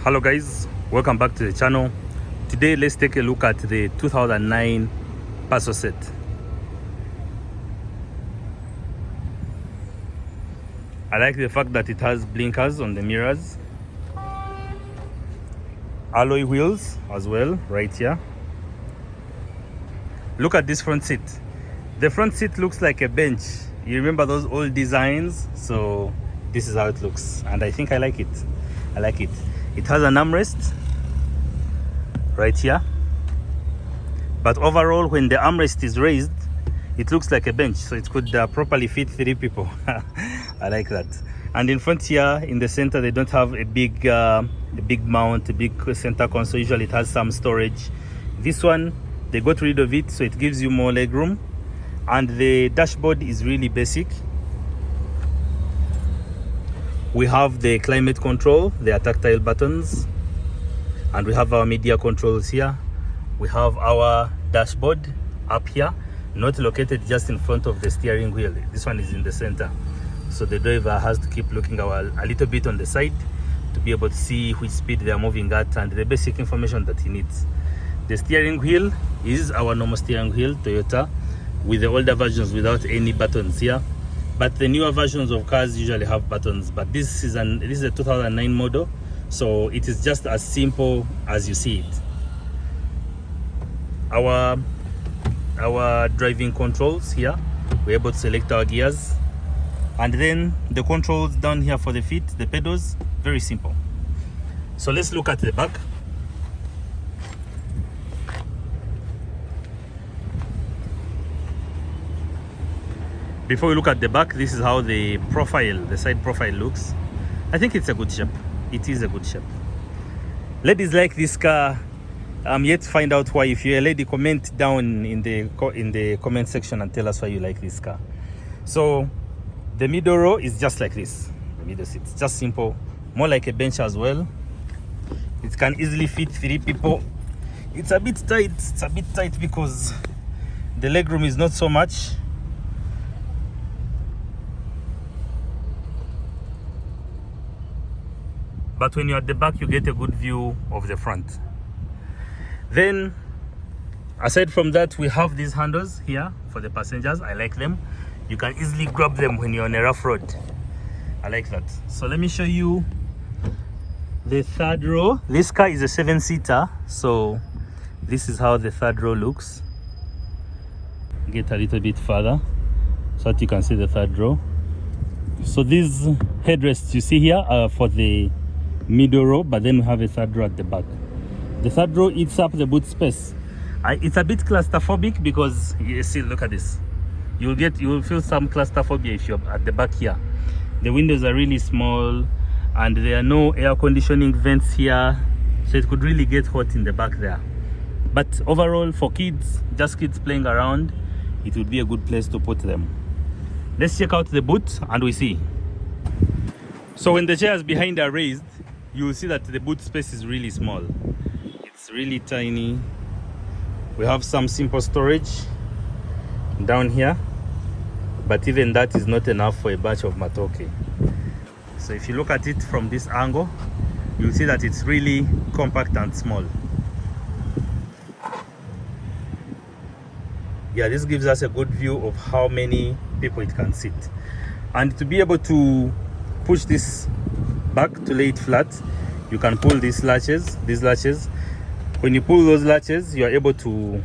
Hello guys, welcome back to the channel. Today let's take a look at the 2009 Passo Sette. I like the fact that it has blinkers on the mirrors, alloy wheels as well right here. Look at this front seat. The front seat looks like a bench. You remember those old designs? So this is how it looks, and I think I like it. It has an armrest right here, but overall when the armrest is raised it looks like a bench, so it could properly fit 3 people. I like that. And in front here in the center they don't have a big mount, a big center console. Usually it has some storage. This one they got rid of it, so it gives you more leg room, and the dashboard is really basic. We have the climate control, there are tactile buttons, and we have our media controls here. We have our dashboard up here, not located just in front of the steering wheel. This one is in the center, so the driver has to keep looking a little bit on the side to be able to see which speed they are moving at and the basic information that he needs. The steering wheel is our normal steering wheel, Toyota, with the older versions without any buttons here. But the newer versions of cars usually have buttons, but this is a 2009 model, so it is just as simple as you see it. Our driving controls here, we're able to select our gears, and then the controls down here for the feet, the pedals, very simple. So let's look at the back. Before we look at the back, this is how the side profile looks. I think it's a good shape. It is a good shape. Ladies like this car. I'm yet to find out why. If you're a lady, comment down in the comment section and tell us why you like this car. So the middle row is just like this. The middle seat, just simple, more like a bench as well. It can easily fit 3 people. It's a bit tight. It's a bit tight because the legroom is not so much. But when you're at the back, you get a good view of the front. Then, aside from that, we have these handles here for the passengers. I like them. You can easily grab them when you're on a rough road. I like that. So let me show you the third row. This car is a 7-seater, so this is how the third row looks. Get a little bit further so that you can see the third row. So these headrests you see here are for the middle row, but then we have a third row at the back. The third row eats up the boot space. It's a bit claustrophobic because you see, look at this. You will feel some claustrophobia if you're at the back here. The windows are really small and there are no air conditioning vents here, so it could really get hot in the back there. But overall, for kids, just kids playing around, it would be a good place to put them. Let's check out the boot and we see. So when the chairs behind are raised, you will see that the boot space is really small. It's really tiny. We have some simple storage down here, but even that is not enough for a batch of matoke. So if you look at it from this angle, you'll see that it's really compact and small. Yeah, this gives us a good view of how many people it can sit. And to be able to push this back to lay it flat, you can pull these latches. When you pull those latches, you are able to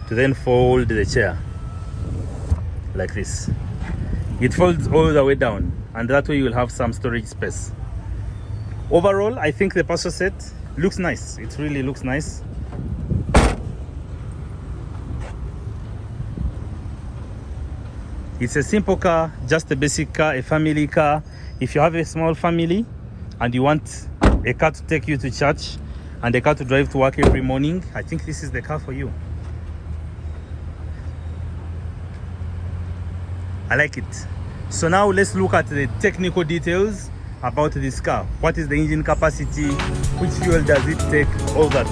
then fold the chair like this. It folds all the way down, and that way you will have some storage space. Overall, I think the Passo Sette looks nice. It really looks nice. It's a simple car, just a basic car, a family car. If you have a small family and you want a car to take you to church and a car to drive to work every morning, I think this is the car for you. I like it. So now let's look at the technical details about this car. What is the engine capacity? Which fuel does it take? All that.